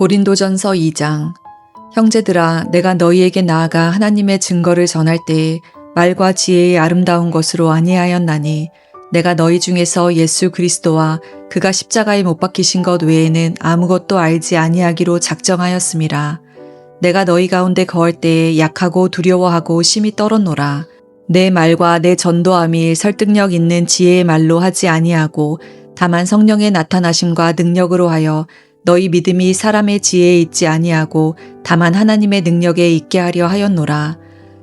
고린도전서 2장. 형제들아, 내가 너희에게 나아가 하나님의 증거를 전할 때에 말과 지혜의 아름다운 것으로 아니하였나니 내가 너희 중에서 예수 그리스도와 그가 십자가에 못 박히신 것 외에는 아무것도 알지 아니하기로 작정하였음이라. 내가 너희 가운데 거할 때에 약하고 두려워하고 심히 떨었노라. 내 말과 내 전도함이 설득력 있는 지혜의 말로 하지 아니하고 다만 성령의 나타나심과 능력으로 하여 너희 믿음이 사람의 지혜에 있지 아니하고 다만 하나님의 능력에 있게 하려 하였노라.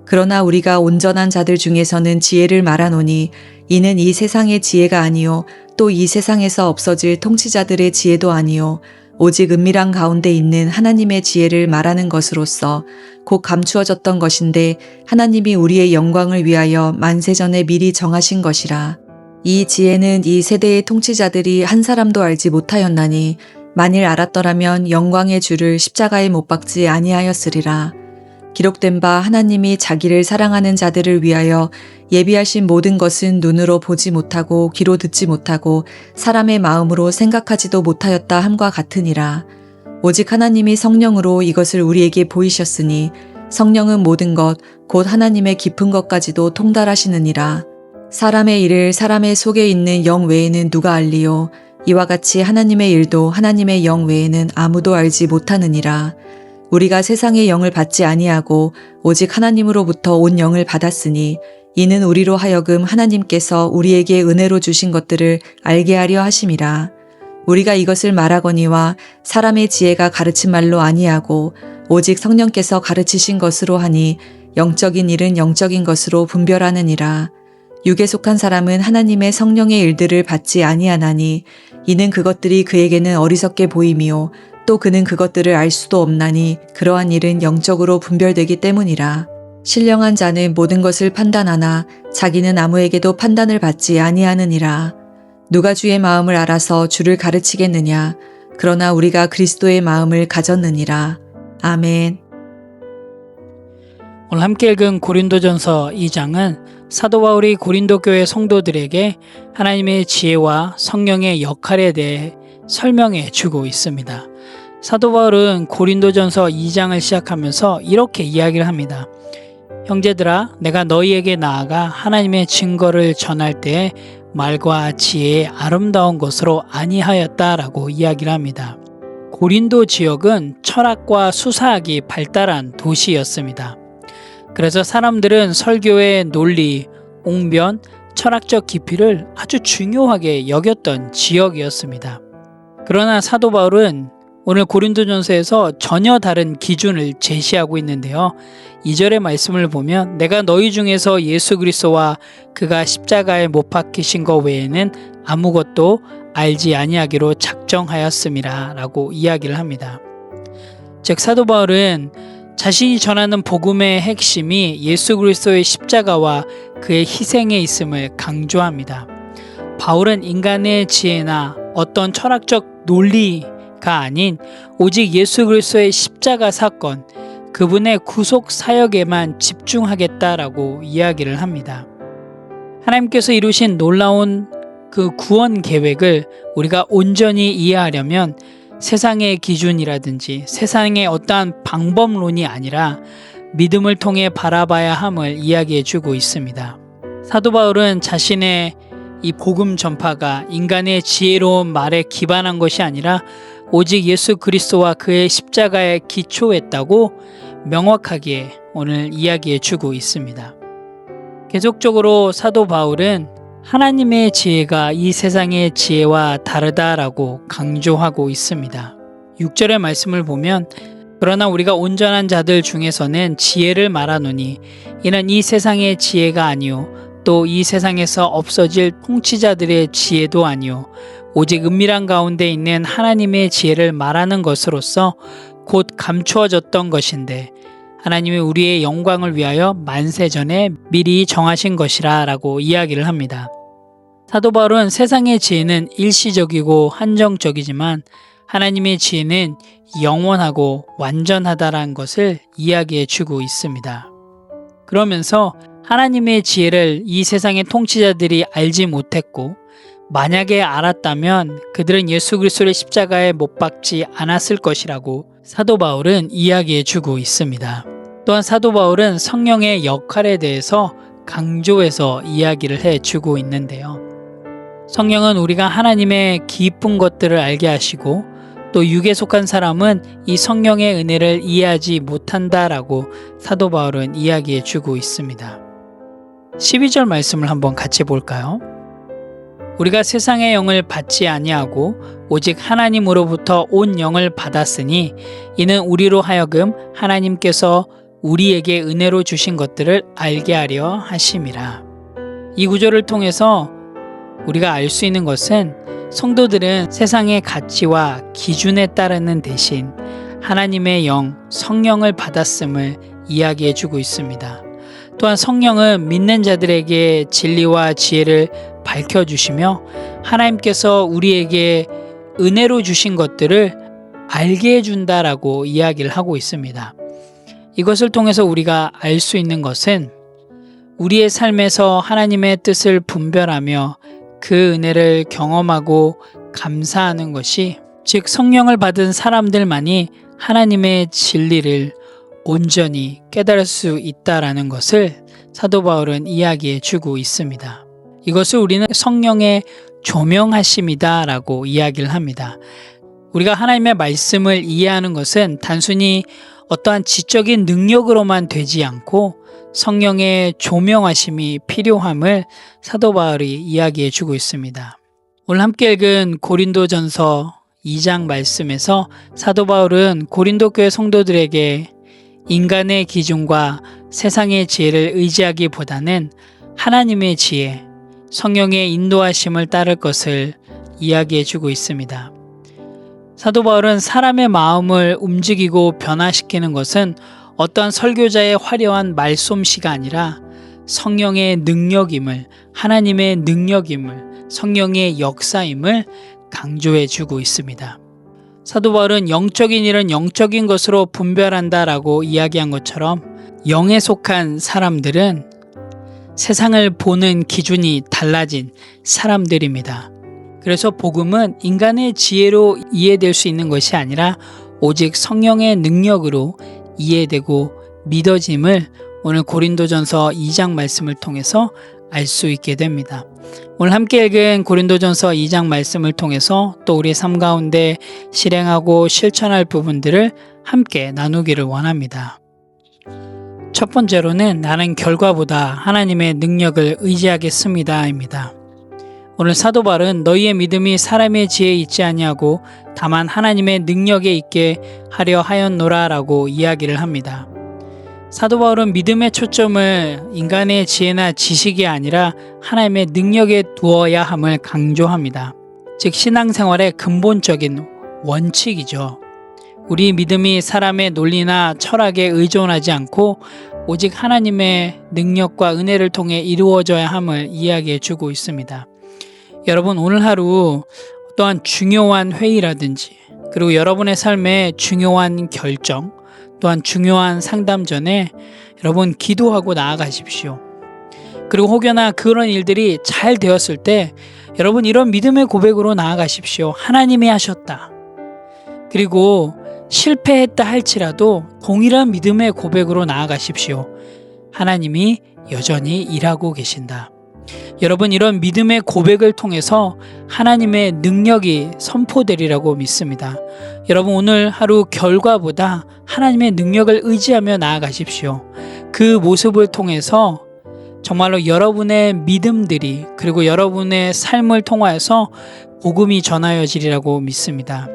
그러나 우리가 온전한 자들 중에서는 지혜를 말하노니 이는 이 세상의 지혜가 아니요 또 이 세상에서 없어질 통치자들의 지혜도 아니요 오직 은밀한 가운데 있는 하나님의 지혜를 말하는 것으로서 곧 감추어졌던 것인데 하나님이 우리의 영광을 위하여 만세전에 미리 정하신 것이라. 이 지혜는 이 세대의 통치자들이 한 사람도 알지 못하였나니 만일 알았더라면 영광의 주를 십자가에 못 박지 아니하였으리라. 기록된 바 하나님이 자기를 사랑하는 자들을 위하여 예비하신 모든 것은 눈으로 보지 못하고 귀로 듣지 못하고 사람의 마음으로 생각하지도 못하였다 함과 같으니라. 오직 하나님이 성령으로 이것을 우리에게 보이셨으니 성령은 모든 것 곧 하나님의 깊은 것까지도 통달하시느니라. 사람의 일을 사람의 속에 있는 영 외에는 누가 알리요? 이와 같이 하나님의 일도 하나님의 영 외에는 아무도 알지 못하느니라. 우리가 세상의 영을 받지 아니하고 오직 하나님으로부터 온 영을 받았으니 이는 우리로 하여금 하나님께서 우리에게 은혜로 주신 것들을 알게 하려 하심이라. 우리가 이것을 말하거니와 사람의 지혜가 가르친 말로 아니하고 오직 성령께서 가르치신 것으로 하니 영적인 일은 영적인 것으로 분별하느니라. 육에 속한 사람은 하나님의 성령의 일들을 받지 아니하나니 이는 그것들이 그에게는 어리석게 보임이요 또 그는 그것들을 알 수도 없나니 그러한 일은 영적으로 분별되기 때문이라. 신령한 자는 모든 것을 판단하나 자기는 아무에게도 판단을 받지 아니하느니라. 누가 주의 마음을 알아서 주를 가르치겠느냐. 그러나 우리가 그리스도의 마음을 가졌느니라. 아멘. 오늘 함께 읽은 고린도전서 2장은 사도 바울이 고린도 교회 성도들에게 하나님의 지혜와 성령의 역할에 대해 설명해 주고 있습니다. 사도 바울은 고린도전서 2장을 시작하면서 이렇게 이야기를 합니다. 형제들아, 내가 너희에게 나아가 하나님의 증거를 전할 때에 말과 지혜의 아름다운 것으로 아니하였다라고 이야기를 합니다. 고린도 지역은 철학과 수사학이 발달한 도시였습니다. 그래서 사람들은 설교의 논리, 옹변, 철학적 깊이를 아주 중요하게 여겼던 지역이었습니다. 그러나 사도 바울은 오늘 고린도전서에서 전혀 다른 기준을 제시하고 있는데요. 2절의 말씀을 보면 내가 너희 중에서 예수 그리스도와 그가 십자가에 못 박히신 것 외에는 아무것도 알지 아니하기로 작정하였음이라 라고 이야기를 합니다. 즉 사도 바울은 자신이 전하는 복음의 핵심이 예수 그리스도의 십자가와 그의 희생에 있음을 강조합니다. 바울은 인간의 지혜나 어떤 철학적 논리가 아닌 오직 예수 그리스도의 십자가 사건, 그분의 구속 사역에만 집중하겠다라고 이야기를 합니다. 하나님께서 이루신 놀라운 그 구원 계획을 우리가 온전히 이해하려면 세상의 기준이라든지 세상의 어떠한 방법론이 아니라 믿음을 통해 바라봐야 함을 이야기해 주고 있습니다. 사도 바울은 자신의 이 복음 전파가 인간의 지혜로운 말에 기반한 것이 아니라 오직 예수 그리스도와 그의 십자가에 기초했다고 명확하게 오늘 이야기해 주고 있습니다. 계속적으로 사도 바울은 하나님의 지혜가 이 세상의 지혜와 다르다라고 강조하고 있습니다. 6절의 말씀을 보면 그러나 우리가 온전한 자들 중에서는 지혜를 말하노니 이는 이 세상의 지혜가 아니요 또 이 세상에서 없어질 통치자들의 지혜도 아니요 오직 은밀한 가운데 있는 하나님의 지혜를 말하는 것으로서 곧 감추어졌던 것인데 하나님이 우리의 영광을 위하여 만세전에 미리 정하신 것이라 라고 이야기를 합니다. 사도 바울은 세상의 지혜는 일시적이고 한정적이지만 하나님의 지혜는 영원하고 완전하다라는 것을 이야기해 주고 있습니다. 그러면서 하나님의 지혜를 이 세상의 통치자들이 알지 못했고 만약에 알았다면 그들은 예수 그리스도를 십자가에 못 박지 않았을 것이라고 사도 바울은 이야기해 주고 있습니다. 또한 사도 바울은 성령의 역할에 대해서 강조해서 이야기를 해 주고 있는데요. 성령은 우리가 하나님의 깊은 것들을 알게 하시고 또 육에 속한 사람은 이 성령의 은혜를 이해하지 못한다라고 사도 바울은 이야기해 주고 있습니다. 12절 말씀을 한번 같이 볼까요? 우리가 세상의 영을 받지 아니하고 오직 하나님으로부터 온 영을 받았으니 이는 우리로 하여금 하나님께서 우리에게 은혜로 주신 것들을 알게 하려 하심이라. 이 구절을 통해서 우리가 알 수 있는 것은 성도들은 세상의 가치와 기준에 따르는 대신 하나님의 영, 성령을 받았음을 이야기해 주고 있습니다. 또한 성령은 믿는 자들에게 진리와 지혜를 밝혀주시며 하나님께서 우리에게 은혜로 주신 것들을 알게 해준다라고 이야기를 하고 있습니다. 이것을 통해서 우리가 알 수 있는 것은 우리의 삶에서 하나님의 뜻을 분별하며 그 은혜를 경험하고 감사하는 것이, 즉 성령을 받은 사람들만이 하나님의 진리를 온전히 깨달을 수 있다라는 것을 사도 바울은 이야기해 주고 있습니다. 이것을 우리는 성령의 조명하심이다라고 이야기를 합니다. 우리가 하나님의 말씀을 이해하는 것은 단순히 어떠한 지적인 능력으로만 되지 않고 성령의 조명하심이 필요함을 사도 바울이 이야기해 주고 있습니다. 오늘 함께 읽은 고린도전서 2장 말씀에서 사도 바울은 고린도 교회 성도들에게 인간의 기준과 세상의 지혜를 의지하기보다는 하나님의 지혜, 성령의 인도하심을 따를 것을 이야기해 주고 있습니다. 사도 바울은 사람의 마음을 움직이고 변화시키는 것은 어떠한 설교자의 화려한 말솜씨가 아니라 성령의 능력임을, 하나님의 능력임을, 성령의 역사임을 강조해 주고 있습니다. 사도 바울은 영적인 일은 영적인 것으로 분별한다라고 이야기한 것처럼 영에 속한 사람들은 세상을 보는 기준이 달라진 사람들입니다. 그래서 복음은 인간의 지혜로 이해될 수 있는 것이 아니라 오직 성령의 능력으로 이해되고 믿어짐을 오늘 고린도전서 2장 말씀을 통해서 알 수 있게 됩니다. 오늘 함께 읽은 고린도전서 2장 말씀을 통해서 또 우리 삶 가운데 실행하고 실천할 부분들을 함께 나누기를 원합니다. 첫 번째로는 나는 결과보다 하나님의 능력을 의지하겠습니다입니다. 오늘 사도 바울은 너희의 믿음이 사람의 지혜에 있지 아니하고 다만 하나님의 능력에 있게 하려 하였노라라고 이야기를 합니다. 사도 바울은 믿음의 초점을 인간의 지혜나 지식이 아니라 하나님의 능력에 두어야 함을 강조합니다. 즉 신앙생활의 근본적인 원칙이죠. 우리 믿음이 사람의 논리나 철학에 의존하지 않고 오직 하나님의 능력과 은혜를 통해 이루어져야 함을 이야기해 주고 있습니다. 여러분 오늘 하루 또한 중요한 회의라든지 그리고 여러분의 삶에 중요한 결정 또한 중요한 상담 전에 여러분 기도하고 나아가십시오. 그리고 혹여나 그런 일들이 잘 되었을 때 여러분 이런 믿음의 고백으로 나아가십시오. 하나님이 하셨다. 그리고 실패했다 할지라도 동일한 믿음의 고백으로 나아가십시오. 하나님이 여전히 일하고 계신다. 여러분 이런 믿음의 고백을 통해서 하나님의 능력이 선포되리라고 믿습니다. 여러분 오늘 하루 결과보다 하나님의 능력을 의지하며 나아가십시오. 그 모습을 통해서 정말로 여러분의 믿음들이 그리고 여러분의 삶을 통하여서 복음이 전하여지리라고 믿습니다.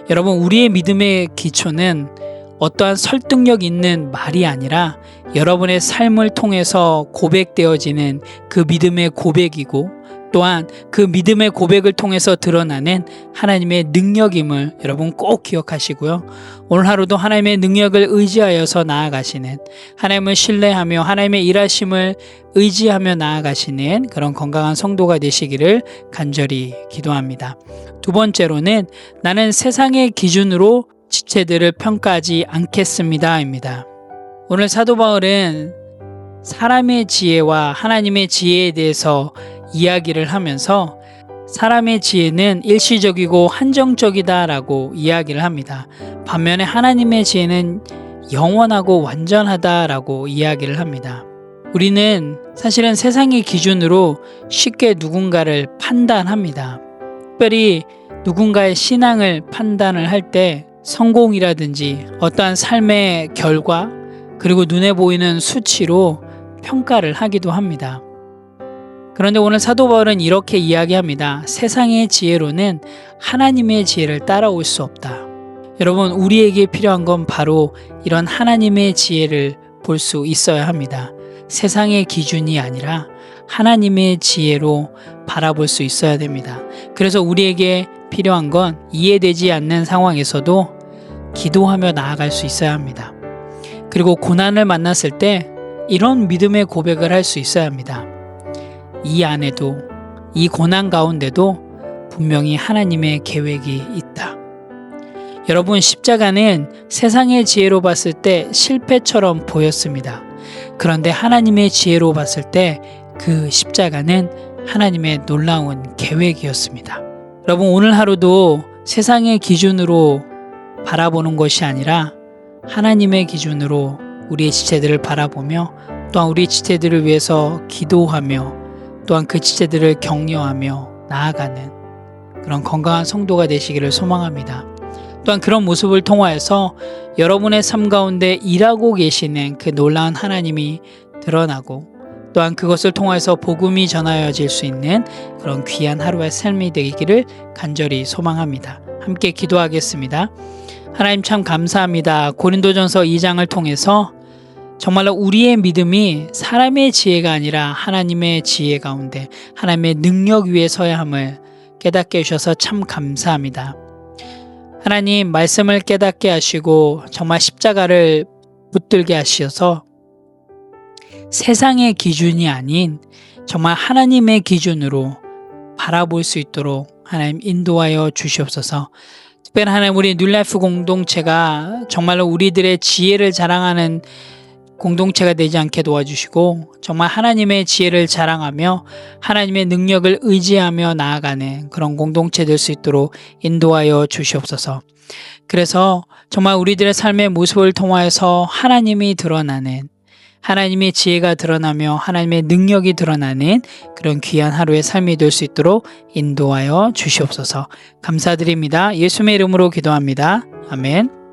여러분 우리의 믿음의 기초는 어떠한 설득력 있는 말이 아니라 여러분의 삶을 통해서 고백되어지는 그 믿음의 고백이고 또한 그 믿음의 고백을 통해서 드러나는 하나님의 능력임을 여러분 꼭 기억하시고요. 오늘 하루도 하나님의 능력을 의지하여서 나아가시는, 하나님을 신뢰하며 하나님의 일하심을 의지하며 나아가시는 그런 건강한 성도가 되시기를 간절히 기도합니다. 두 번째로는 나는 세상의 기준으로 지체들을 평가하지 않겠습니다입니다. 오늘 사도 바울은 사람의 지혜와 하나님의 지혜에 대해서 이야기를 하면서 사람의 지혜는 일시적이고 한정적이다라고 이야기를 합니다. 반면에 하나님의 지혜는 영원하고 완전하다라고 이야기를 합니다. 우리는 사실은 세상의 기준으로 쉽게 누군가를 판단합니다. 특별히 누군가의 신앙을 판단을 할 때 성공이라든지 어떠한 삶의 결과 그리고 눈에 보이는 수치로 평가를 하기도 합니다. 그런데 오늘 사도 바울은 이렇게 이야기합니다. 세상의 지혜로는 하나님의 지혜를 따라올 수 없다. 여러분, 우리에게 필요한 건 바로 이런 하나님의 지혜를 볼 수 있어야 합니다. 세상의 기준이 아니라 하나님의 지혜로 바라볼 수 있어야 됩니다. 그래서 우리에게 필요한 건 이해되지 않는 상황에서도 기도하며 나아갈 수 있어야 합니다. 그리고 고난을 만났을 때 이런 믿음의 고백을 할 수 있어야 합니다. 이 안에도, 이 고난 가운데도 분명히 하나님의 계획이 있다. 여러분, 십자가는 세상의 지혜로 봤을 때 실패처럼 보였습니다. 그런데 하나님의 지혜로 봤을 때 그 십자가는 하나님의 놀라운 계획이었습니다. 여러분, 오늘 하루도 세상의 기준으로 바라보는 것이 아니라 하나님의 기준으로 우리의 지체들을 바라보며 또한 우리 지체들을 위해서 기도하며 또한 그 지체들을 격려하며 나아가는 그런 건강한 성도가 되시기를 소망합니다. 또한 그런 모습을 통하여서 여러분의 삶 가운데 일하고 계시는 그 놀라운 하나님이 드러나고 또한 그것을 통해서 복음이 전하여질 수 있는 그런 귀한 하루의 삶이 되기를 간절히 소망합니다. 함께 기도하겠습니다. 하나님, 참 감사합니다. 고린도전서 2장을 통해서 정말로 우리의 믿음이 사람의 지혜가 아니라 하나님의 지혜 가운데 하나님의 능력 위에 서야 함을 깨닫게 해주셔서 참 감사합니다. 하나님, 말씀을 깨닫게 하시고 정말 십자가를 붙들게 하셔서 세상의 기준이 아닌 정말 하나님의 기준으로 바라볼 수 있도록 하나님 인도하여 주시옵소서. 특별히 하나님, 우리 뉴라이프 공동체가 정말로 우리들의 지혜를 자랑하는 공동체가 되지 않게 도와주시고 정말 하나님의 지혜를 자랑하며 하나님의 능력을 의지하며 나아가는 그런 공동체 될 수 있도록 인도하여 주시옵소서. 그래서 정말 우리들의 삶의 모습을 통하여서 하나님이 드러나는, 하나님의 지혜가 드러나며 하나님의 능력이 드러나는 그런 귀한 하루의 삶이 될 수 있도록 인도하여 주시옵소서. 감사드립니다. 예수님의 이름으로 기도합니다. 아멘.